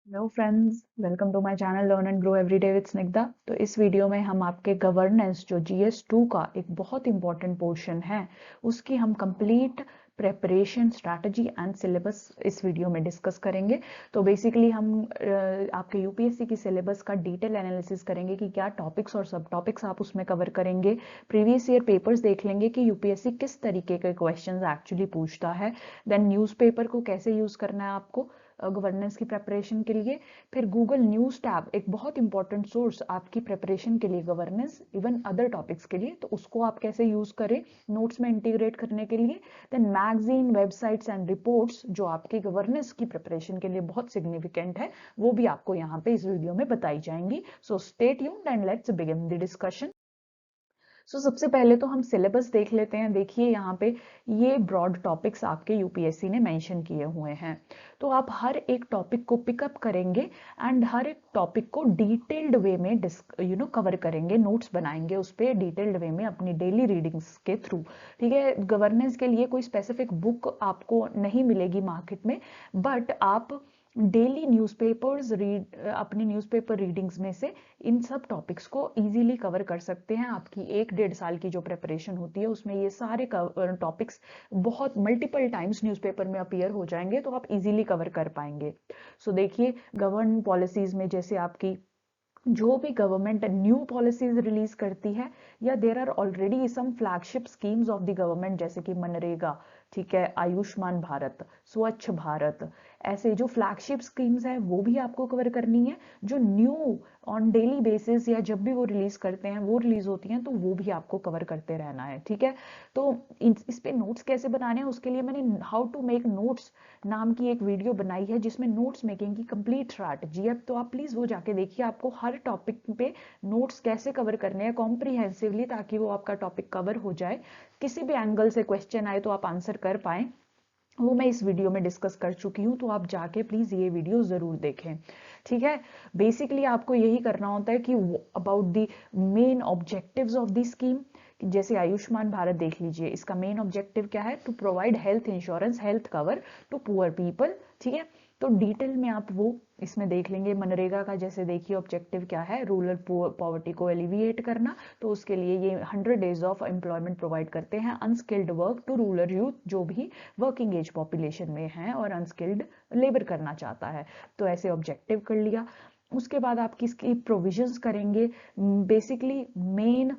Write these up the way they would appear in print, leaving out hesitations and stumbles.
Hello friends, welcome to my channel learn and grow everyday with Snigdha. तो इस video में हम आपके गवर्नेंस जो जीएस 2 का एक बहुत इंपॉर्टेंट पोर्शन है उसकी हम complete preparation strategy and syllabus इस वीडियो में डिस्कस करेंगे। तो बेसिकली हम आपके यूपीएससी की सिलेबस का डिटेल एनालिसिस करेंगे कि क्या टॉपिक्स और सब टॉपिक्स आप उसमें कवर करेंगे। प्रीवियस ईयर पेपर्स देख लेंगे कि यूपीएससी किस तरीके के क्वेश्चंस एक्चुअली पूछता है। देन न्यूज़पेपर को कैसे यूज़ करना है आपको गवर्नेंस की प्रेपरेशन के लिए। फिर गूगल न्यूज़ टैब एक बहुत इंपॉर्टेंट सोर्स आपकी प्रेपरेशन के लिए, गवर्नेंस इवन अदर टॉपिक्स के लिए, तो उसको आप कैसे यूज करें नोट्स में इंटीग्रेट करने के लिए। Then magazine, websites and reports जो आपकी गवर्नेंस की प्रिपरेशन के लिए बहुत सिग्निफिकेंट है, वो भी आपको यहाँ पे इस वीडियो में बताई जाएंगी। So stay tuned and let's begin the discussion. सबसे पहले तो हम सिलेबस देख लेते हैं। देखिए यहाँ पे ये ब्रॉड टॉपिक्स आपके यूपीएससी ने मेंशन किए हुए हैं। तो आप हर एक टॉपिक को पिकअप करेंगे एंड हर एक टॉपिक को डिटेल्ड वे में कवर करेंगे, नोट्स बनाएंगे उस पर डिटेल्ड वे में अपनी डेली रीडिंग्स के थ्रू। ठीक है, गवर्नेंस के लिए कोई स्पेसिफिक बुक आपको नहीं मिलेगी मार्केट में, बट आप डेली न्यूज़पेपर्स अपनी न्यूज़पेपर रीडिंग्स में से इन सब टॉपिक्स को इजीली कवर कर सकते हैं। आपकी 1-1.5 साल की जो प्रिपरेशन होती है उसमें ये सारे टॉपिक्स बहुत मल्टीपल टाइम्स न्यूज़पेपर में अपीयर हो जाएंगे, तो आप इजीली कवर कर पाएंगे। देखिए, गवर्न पॉलिसीज में जैसे आपकी जो भी गवर्नमेंट न्यू पॉलिसीज रिलीज करती है, या there are already some flagship schemes of the government जैसे कि मनरेगा, ठीक है, आयुष्मान भारत, स्वच्छ भारत, ऐसे जो फ्लैगशिप स्कीम्स हैं वो भी आपको कवर करनी है। जो न्यू ऑन डेली बेसिस या जब भी वो रिलीज करते हैं, वो रिलीज होती हैं, तो वो भी आपको कवर करते रहना है। ठीक है, तो इस पे नोट्स कैसे बनाने हैं उसके लिए मैंने हाउ टू मेक नोट्स नाम की एक वीडियो बनाई है जिसमें नोट्स मेकिंग की कंप्लीट स्ट्रैटेजी है। तो आप प्लीज वो जाके देखिए, आपको हर टॉपिक पे नोट्स कैसे कवर करने हैं कॉम्प्रिहेंसिवली, ताकि वो आपका टॉपिक कवर हो जाए। किसी भी एंगल से क्वेश्चन आए तो आप आंसर कर पाए, वो मैं इस वीडियो में डिस्कस कर चुकी हूँ। तो आप जाके प्लीज ये वीडियो जरूर देखें। ठीक है, बेसिकली आपको यही करना होता है कि about the main objectives of the scheme. जैसे आयुष्मान भारत देख लीजिए, इसका मेन ऑब्जेक्टिव क्या है? To provide health insurance, health cover to poor people. ठीक है, तो डिटेल में आप वो इसमें देख लेंगे। मनरेगा का जैसे देखिए ऑब्जेक्टिव क्या है, रूरल पॉवर्टी को एलिविएट करना, तो उसके लिए ये 100 डेज ऑफ एम्प्लॉयमेंट प्रोवाइड करते हैं, unskilled work to rural youth जो भी वर्किंग एज पॉपुलेशन में है और अनस्किल्ड लेबर करना चाहता है। तो ऐसे ऑब्जेक्टिव कर लिया। उसके बाद आप किसकी प्रोविजंस करेंगे? बेसिकली मेन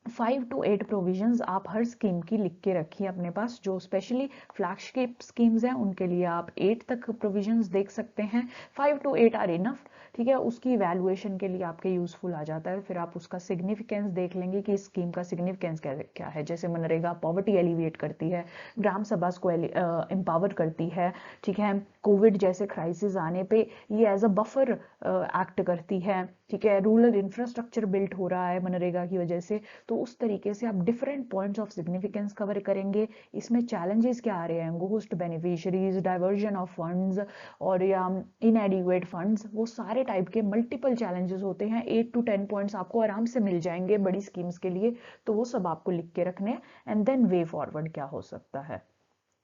5 to 8 प्रोविजंस आप हर स्कीम की लिख के रखिए अपने पास। जो स्पेशली फ्लैगशिप स्कीम्स हैं उनके लिए आप 8 तक प्रोविजंस देख सकते हैं। 5 to 8 आर इनफ। ठीक है, उसकी वैल्यूएशन के लिए आपके यूजफुल आ जाता है। फिर आप उसका सिग्निफिकेंस देख लेंगे कि इस स्कीम का सिग्निफिकेंस क्या है। जैसे मनरेगा पॉवर्टी एलिविएट करती है, ग्राम सभा को एम्पावर करती है। ठीक है, कोविड जैसे क्राइसिस आने पे ये एज अ बफर एक्ट करती है। ठीक है, रूरल इंफ्रास्ट्रक्चर बिल्ट हो रहा है मनरेगा की वजह से। तो उस तरीके से आप different points of significance cover करेंगे। इसमें चैलेंजेस क्या आ रहे हैं? Ghost beneficiaries, diversion of funds और या इनएडिक्वेट फंड्स, वो सारे टाइप के मल्टीपल चैलेंजेस होते हैं। 8 to 10 पॉइंट्स आपको आराम से मिल जाएंगे बड़ी स्कीम्स के लिए। तो वो सब आपको लिख के रखने हैं एंड देन वे फॉरवर्ड क्या हो सकता है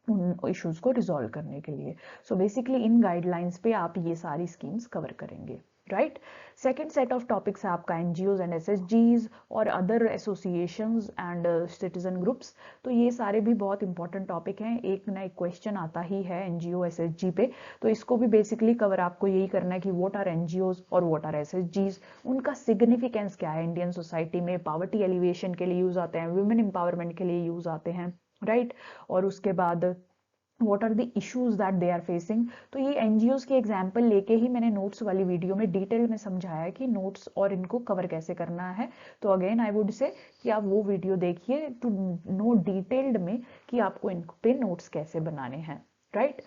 उन इश्यूज को रिजॉल्व करने के लिए। बेसिकली इन गाइडलाइंस पे आप ये सारी स्कीम्स कवर करेंगे। Right, second set of topics है आपका एनजीओज एंड एसएचजीज और other associations and citizen groups. तो ये सारे भी बहुत इंपॉर्टेंट टॉपिक हैं। एक ना एक क्वेश्चन आता ही है एनजीओ एसएचजी पे, तो इसको भी बेसिकली कवर आपको यही करना है कि व्हाट आर एनजीओज और व्हाट आर एसएचजीज, उनका सिग्निफिकेंस क्या है इंडियन सोसाइटी में। पावर्टी एलिवेशन के लिए यूज आते हैं, वुमेन एम्पावरमेंट के लिए यूज आते हैं। राइट, और उसके बाद what are the issues that they are facing। तो ये एनजीओज की एग्जाम्पल लेके ही मैंने नोट्स वाली वीडियो में डिटेल में समझाया कि नोट्स और इनको कवर कैसे करना है। तो अगेन आई वुड से कि आप वो वीडियो देखिए टू नो डिटेल्ड में कि आपको इन पे नोट्स कैसे बनाने हैं। राइट,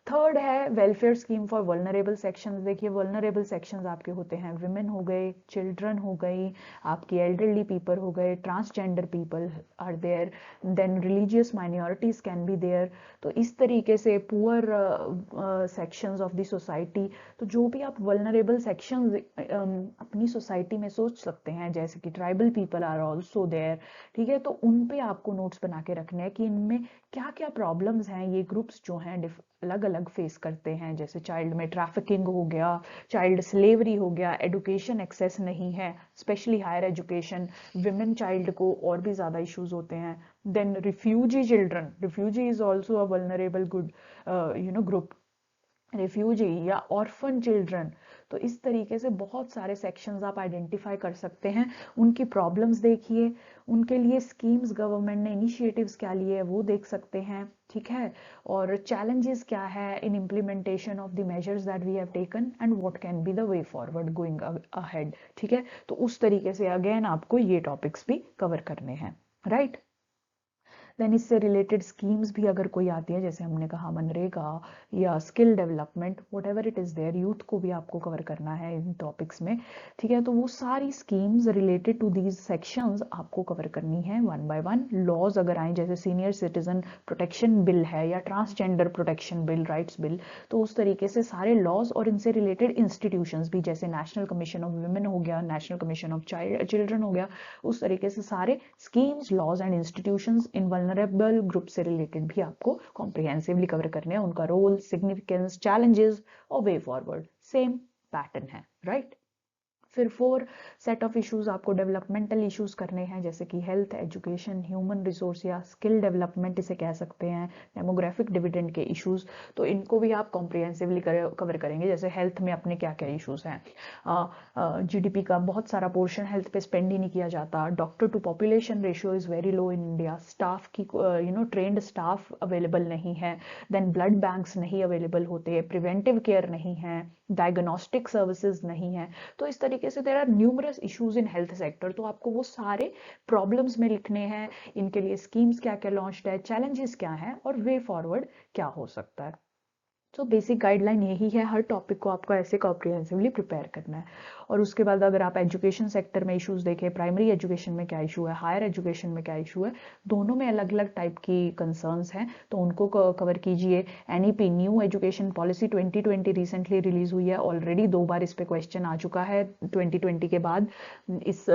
थर्ड है welfare scheme for vulnerable sections. देखिए वल्नरेबल सेक्शंस आपके होते हैं, विमेन हो गए, चिल्ड्रन हो गई, आपकी एल्डरली पीपल हो गए, transgender people are there, then religious minorities can be there. तो इस तरीके से poor sections of the society, तो जो भी आप वल्नरेबल सेक्शंस अपनी सोसाइटी में सोच सकते हैं, जैसे कि tribal people are also there. ठीक है, तो उन पे आपको नोट्स बना के रखने हैं कि इनमें क्या क्या प्रॉब्लम्स हैं, ये ग्रुप्स जो हैं अलग अलग फेस करते हैं, जैसे चाइल्ड में ट्रैफिकिंग हो गया, चाइल्ड स्लेवरी हो गया, एडुकेशन एक्सेस नहीं है, especially higher education, women child को और भी ज़्यादा इश्यूज होते हैं। Then refugee children, refugee is also a vulnerable good group, refugee या ऑर्फन चिल्ड्रन। तो इस तरीके से बहुत सारे सेक्शंस आप आइडेंटिफाई कर सकते हैं, उनकी प्रॉब्लम्स देखिए, उनके लिए स्कीम्स गवर्नमेंट ने इनिशिएटिव्स क्या लिए है वो देख सकते हैं, ठीक है, और चैलेंजेस क्या है in implementation of the measures that we have taken and what can be the way forward going ahead, ठीक है। तो उस तरीके से अगेन आपको ये टॉपिक्स भी कवर करने हैं, राइट। देन इससे रिलेटेड स्कीम्स भी अगर कोई आती है, जैसे हमने कहा मनरेगा या skill development, whatever it is there, youth को भी आपको कवर करना है इन टॉपिक्स में, ठीक है। तो वो सारी schemes related to these sections आपको कवर करनी है वन बाय वन। लॉज अगर आए, जैसे सीनियर सिटीजन प्रोटेक्शन बिल है या transgender protection bill, rights bill, तो उस तरीके से सारे लॉज और इनसे रिलेटेड इंस्टीट्यूशंस भी, जैसे नेशनल कमीशन ऑफ वुमेन हो गया, नेशनल कमीशन ऑफ चिल्ड्रन हो गया, उस तरीके से सारे स्कीम्स, लॉज एंड इंस्टीट्यूशंस इन वल्नरेबल ग्रुप से रिलेटेड भी आपको कॉम्प्रिहेंसिवली कवर करने हैं, उनका रोल, सिग्निफिकेंस, चैलेंजेस और वे फॉरवर्ड, सेम पैटर्न है, राइट। फिर 4 सेट ऑफ इश्यूज आपको डेवलपमेंटल इश्यूज करने हैं, जैसे कि हेल्थ, एजुकेशन, ह्यूमन रिसोर्स या स्किल डेवलपमेंट इसे कह सकते हैं, डेमोग्राफिक डिविडेंड के इश्यूज, तो इनको भी आप कॉम्प्रिहेंसिवली कवर करेंगे। जैसे हेल्थ में अपने क्या क्या इश्यूज हैं, जीडीपी का बहुत सारा पोर्शन हेल्थ पे स्पेंड ही नहीं किया जाता, doctor to population ratio is very low in India, staff की ट्रेंड स्टाफ अवेलेबल नहीं है, देन ब्लड बैंक्स नहीं अवेलेबल होते, प्रिवेंटिव केयर नहीं है, डायग्नोस्टिक सर्विसेज नहीं है। तो इस तरीके से there are numerous issues in health sector, तो आपको वो सारे प्रॉब्लम्स में लिखने हैं, इनके लिए स्कीम्स क्या क्या लॉन्च्ड है, चैलेंजेस क्या हैं और वे फॉरवर्ड क्या हो सकता है। तो बेसिक गाइडलाइन यही है, हर टॉपिक को आपको ऐसे कॉम्प्रिहेंसिवली प्रिपेयर करना है। और उसके बाद अगर आप एजुकेशन सेक्टर में इश्यूज देखें, प्राइमरी एजुकेशन में क्या इशू है, हायर एजुकेशन में क्या इशू है, दोनों में अलग अलग टाइप की कंसर्न्स हैं, तो उनको कवर कीजिए। NEP, new education policy 2020 recently release हुई है, ऑलरेडी 2 बार इस पे क्वेश्चन आ चुका है 2020 के बाद, इस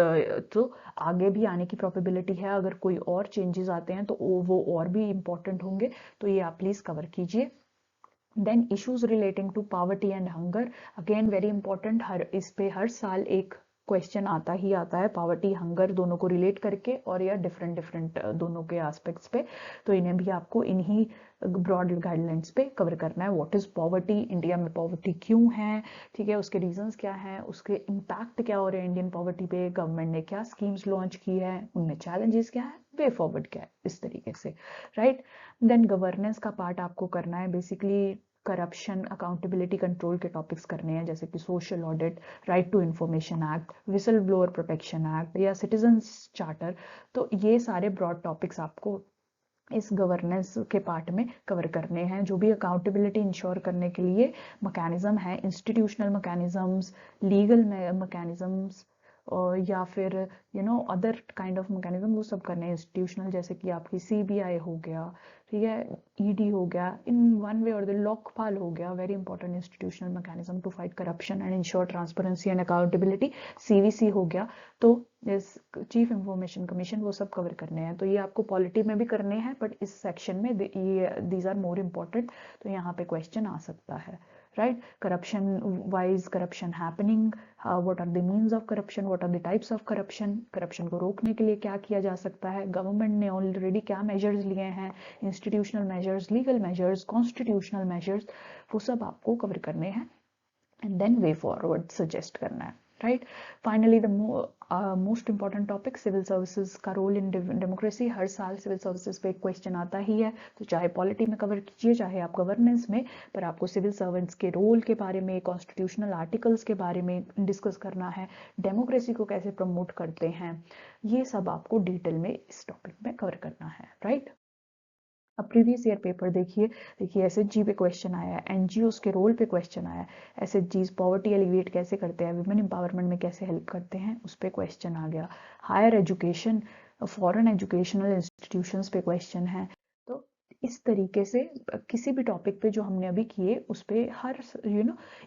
तो आगे भी आने की प्रोबेबिलिटी है, अगर कोई और चेंजेस आते हैं तो वो और भी इंपॉर्टेंट होंगे, तो ये आप प्लीज कवर कीजिए। Then issues relating to poverty and hunger, again very important, इस पे हर साल एक क्वेश्चन आता ही आता है, पॉवर्टी हंगर दोनों को रिलेट करके और या डिफरेंट डिफरेंट दोनों के एस्पेक्ट्स पे, तो इन्हें भी आपको इन्हीं ब्रॉड गाइडलाइंस पे कवर करना है। व्हाट इज पॉवर्टी, इंडिया में पॉवर्टी क्यों है, ठीक है, उसके रीजंस क्या हैं, उसके इम्पैक्ट क्या हो रहे हैं इंडियन पॉवर्टी पे, गवर्नमेंट ने क्या स्कीम्स लॉन्च की है, उनमें चैलेंजेस क्या है, वे फॉरवर्ड क्या है, इस तरीके से, राइट। देन गवर्नेंस का पार्ट आपको करना है, बेसिकली करप्शन, अकाउंटेबिलिटी, कंट्रोल के टॉपिक्स करने हैं, जैसे कि social audit, right to information act, whistle blower protection act या सिटीजन्स चार्टर। तो ये सारे ब्रॉड टॉपिक्स आपको इस गवर्नेंस के पार्ट में कवर करने हैं, जो भी अकाउंटेबिलिटी इंश्योर करने के लिए मैकेनिज्म है, इंस्टीट्यूशनल मैकेनिज्म्स, लीगल मैकेनिज्म्स, या फिर अदर काइंड ऑफ मैकेनिज्म, वो सब करने हैं इंस्टीट्यूशनल, जैसे कि आपकी सीबीआई हो गया, ठीक है, ईडी हो गया, इन वन वे और द लोकपाल हो गया, very important institutional mechanism to fight corruption and ensure transparency and accountability, CVC हो गया, तो इस चीफ इंफॉर्मेशन कमीशन, वो सब कवर करने हैं। तो ये आपको पॉलिटी में भी करने हैं, बट इस सेक्शन में ये दीज आर मोर इम्पोर्टेंट, तो यहाँ पे क्वेश्चन आ सकता है, right. Corruption wise, corruption happening, what are the means of corruption, what are the types of corruption, corruption को रोकने के लिए क्या किया जा सकता है, गवर्नमेंट ने ऑलरेडी क्या मेजर्स लिए हैं, institutional measures, legal measures, constitutional measures, वो सब आपको कवर करने हैं, and then way forward suggest करना है, right. Finally the most important topic, civil services का रोल इन डेमोक्रेसी, हर साल सिविल सर्विसेज पे एक क्वेश्चन आता ही है, तो चाहे पॉलिटी में कवर कीजिए चाहे आप गवर्नेंस में, पर आपको सिविल सर्वेंट्स के रोल के बारे में, कॉन्स्टिट्यूशनल आर्टिकल्स के बारे में डिस्कस करना है, डेमोक्रेसी को कैसे प्रमोट करते हैं, ये सब आपको डिटेल में इस टॉपिक में कवर करना है, राइट। अब प्रीवियस ईयर पेपर देखिए एसएचजी पे क्वेश्चन आया है, एनजीओस के रोल पे क्वेश्चन आया है, एसएचजीज पॉवर्टी एलिविएट कैसे करते हैं, वुमेन एम्पावरमेंट में कैसे हेल्प करते हैं, उस पे क्वेश्चन आ गया, higher education, foreign educational institutions पे क्वेश्चन है। तो इस तरीके से किसी भी टॉपिक पे जो हमने अभी किए उस पे हर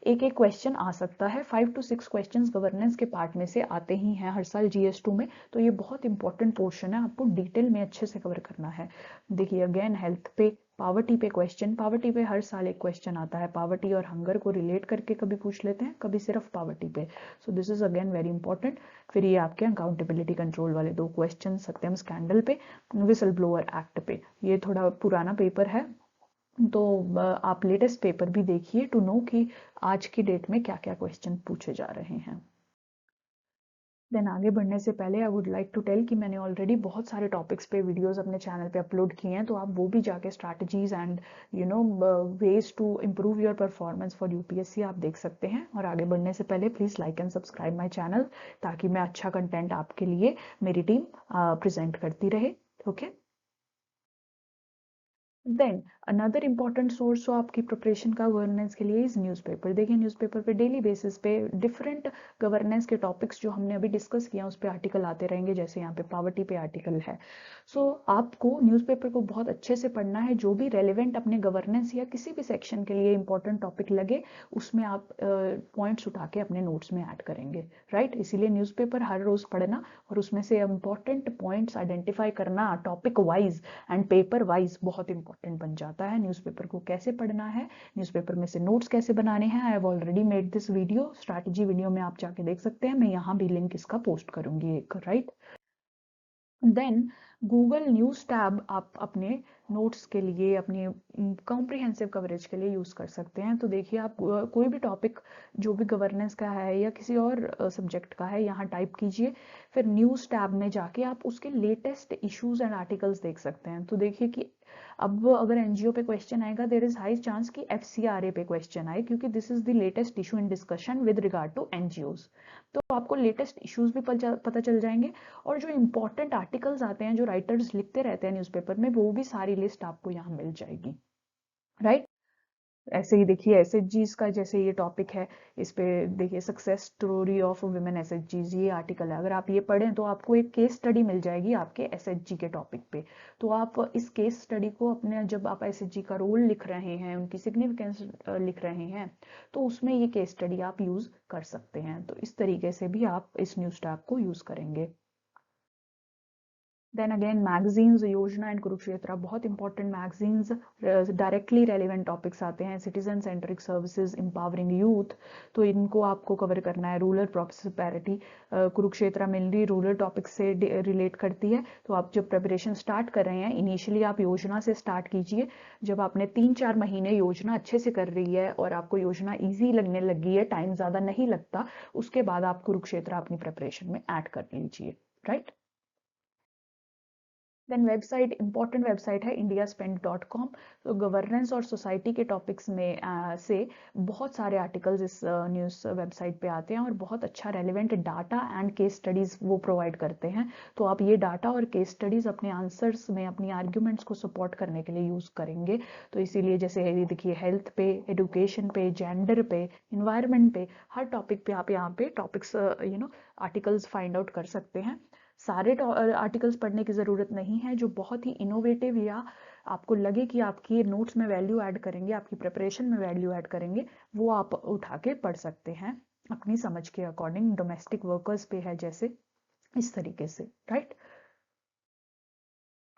एक एक क्वेश्चन आ सकता है, 5 to 6 क्वेश्चंस गवर्नेंस के पार्ट में से आते ही हैं हर साल GS2 में, तो ये बहुत इंपॉर्टेंट पोर्शन है, आपको डिटेल में अच्छे से कवर करना है। देखिए अगेन हेल्थ पे पावर्टी पे क्वेश्चन, पावर्टी पे हर साल एक क्वेश्चन आता है, पावर्टी और हंगर को रिलेट करके कभी पूछ लेते हैं, कभी सिर्फ पावर्टी पे। So this is again very important. फिर ये आपके अकाउंटेबिलिटी कंट्रोल वाले 2 क्वेश्चन सत्यम स्कैंडल पे, विसल ब्लोअर एक्ट पे। ये थोड़ा पुराना पेपर है, तो आप लेटेस्ट पेपर भी देखिए टू नो कि आज की डेट में क्या क्या क्वेश्चन पूछे जा रहे हैं। देन आगे बढ़ने से पहले I would like to tell कि मैंने ऑलरेडी बहुत सारे टॉपिक्स पे वीडियोस अपने चैनल पे अपलोड किए हैं, तो आप वो भी जाके strategies and ways to improve your performance for UPSC आप देख सकते हैं। और आगे बढ़ने से पहले please like and subscribe my channel, ताकि मैं अच्छा कंटेंट आपके लिए मेरी टीम प्रेजेंट करती रहे। Okay. Then another important source हो आपकी प्रिपरेशन का गवर्नेंस के लिए इज न्यूज़पेपर। देखिए न्यूज़पेपर पे डेली बेसिस पे डिफरेंट गवर्नेंस के टॉपिक्स जो हमने अभी डिस्कस किया उस पर आर्टिकल आते रहेंगे, जैसे यहाँ पे पावर्टी पे आर्टिकल है। सो आपको न्यूज़पेपर को बहुत अच्छे से पढ़ना है, जो भी रेलिवेंट अपने गवर्नेंस या किसी भी सेक्शन के लिए इंपॉर्टेंट टॉपिक लगे उसमें आप पॉइंट्स उठा के अपने नोट्स में ऐड करेंगे, राइट। इसीलिए न्यूज़पेपर हर रोज पढ़ना और उसमें से इंपॉर्टेंट पॉइंट्स आइडेंटिफाई करना topic wise and paper wise बहुत इंपॉर्टेंट बन जाता है। न्यूज़पेपर को कैसे पढ़ना है, न्यूज़पेपर में से नोट्स कैसे बनाने हैं, I have already made this video, strategy video में आप जाके देख सकते हैं, मैं यहाँ भी लिंक इसका पोस्ट करूंगी एक, right. Then Google news tab आप अपने नोट्स के लिए, अपनी कॉम्प्रिहेंसिव कवरेज के लिए यूज़ कर सकते हैं। तो देखिए आप कोई भी टॉपिक जो भी गवर्नेंस का है या किसी और सब्जेक्ट का है, यहाँ टाइप कीजिए, फिर न्यूज़ टैब में जाके आप उसके लेटेस्ट इश्यूज एंड आर्टिकल्स देख सकते हैं। तो देखिए कि अब अगर एनजीओ पे क्वेश्चन आएगा, देयर इज हाई चांस कि एफसीआरए पे क्वेश्चन आए, क्योंकि this is the latest issue in discussion with regard to NGOs. तो आपको लेटेस्ट इश्यूज भी पता चल जाएंगे, और जो इंपॉर्टेंट आर्टिकल्स आते हैं जो राइटर्स लिखते रहते हैं न्यूज़पेपर में, वो भी सारी लिस्ट आपको यहाँ मिल जाएगी, राइट। ऐसे ही देखिए एसएचजीज का जैसे ये टॉपिक है, इस पे देखिए सक्सेस स्टोरी ऑफ वुमेन एसएचजीज, ये आर्टिकल है। अगर आप ये पढ़ें तो आपको एक केस स्टडी मिल जाएगी आपके एसएचजी के टॉपिक पे। तो आप इस केस स्टडी को अपने, जब आप एसएचजी का रोल लिख रहे हैं, उनकी सिग्निफिकेंस लिख रहे हैं, तो उसमें ये केस स्टडी आप यूज कर सकते हैं। तो इस तरीके से भी आप इस न्यूज़ टैब को यूज करेंगे। देन अगेन मैगजीन्स, योजना एंड कुरुक्षेत्र बहुत important magazines, directly relevant topics आते हैं, citizen centric services, empowering youth, तो इनको आपको कवर करना है। Rural prosperity, Kurukshetra mainly rural topic से रिलेट करती है। तो आप जब प्रिपरेशन स्टार्ट कर रहे हैं, इनिशियली आप योजना से स्टार्ट कीजिए। जब आपने 3-4 महीने योजना अच्छे से कर रही है और आपको योजना ईजी लगने लगी है, टाइम ज़्यादा नहीं लगता, उसके बाद आप कुरुक्षेत्र अपनी प्रिपरेशन में ऐड कर लीजिए, right. Then website, important website है indiaspend.com। तो गवर्नेंस और सोसाइटी के टॉपिक्स में से बहुत सारे आर्टिकल्स इस न्यूज़ वेबसाइट पे आते हैं, और बहुत अच्छा relevant data and case studies वो प्रोवाइड करते हैं। तो आप ये डाटा और केस स्टडीज़ अपने आंसर्स में, अपनी आर्ग्यूमेंट्स को सपोर्ट करने के लिए यूज़ करेंगे। तो इसीलिए जैसे देखिए हेल्थ पे, एजुकेशन पे, जेंडर पे, इन्वायरमेंट पे, हर टॉपिक पे आप यहाँ पे टॉपिक्स आर्टिकल्स फाइंड आउट कर सकते हैं। सारे आर्टिकल्स पढ़ने की ज़रूरत नहीं है, जो बहुत ही इनोवेटिव या आपको लगे कि आपकी नोट्स में वैल्यू ऐड करेंगे, आपकी प्रिपरेशन में वैल्यू ऐड करेंगे, वो आप उठा के पढ़ सकते हैं अपनी समझ के अकॉर्डिंग। डोमेस्टिक वर्कर्स पे है जैसे, इस तरीके से, right.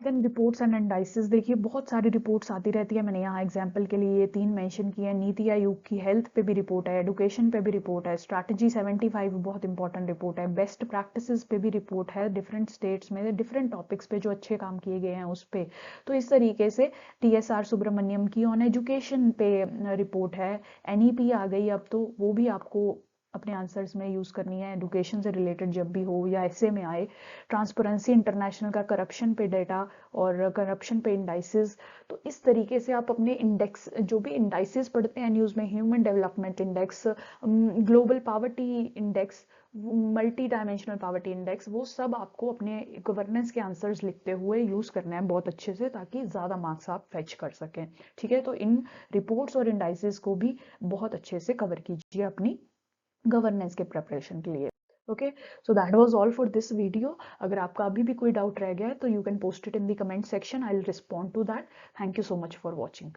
Then reports and indices, देखिए बहुत सारी रिपोर्ट्स आती रहती है। मैंने यहाँ एग्जांपल के लिए ये 3 मेंशन किए हैं। नीति आयोग की हेल्थ पे भी रिपोर्ट है, एजुकेशन पे भी रिपोर्ट है, स्ट्रैटेजी 75 बहुत इंपॉर्टेंट रिपोर्ट है, बेस्ट प्रैक्टिसेस पे भी रिपोर्ट है, डिफरेंट स्टेट्स में डिफरेंट टॉपिक्स पे जो अच्छे काम किए गए हैं उस पे। तो इस तरीके से TSR सुब्रमण्यम की ऑन एजुकेशन पे रिपोर्ट है। NEP आ गई अब, तो वो भी आपको अपने आंसर्स में यूज करनी है, एजुकेशन से रिलेटेड जब भी हो या ऐसे में आए। ट्रांसपेरेंसी इंटरनेशनल का करप्शन पे डेटा और करप्शन पे इंडाइसिस। तो इस तरीके से आप अपने इंडेक्स, जो भी इंडाइसिस पढ़ते हैं न्यूज़ में, human development index, global poverty index, multi dimensional poverty index, वो सब आपको अपने गवर्नेंस के आंसर्स लिखते हुए यूज करना है बहुत अच्छे से, ताकि ज़्यादा मार्क्स आप फेच कर सकें, ठीक है। तो इन रिपोर्ट्स और इंडाइसिस को भी बहुत अच्छे से कवर कीजिए अपनी गवर्नेंस के प्रिपरेशन के लिए। Okay, so that was all for this video. अगर आपका अभी भी कोई डाउट रह गया है तो you can post it in the comment section, I will respond to that. Thank you so much for watching.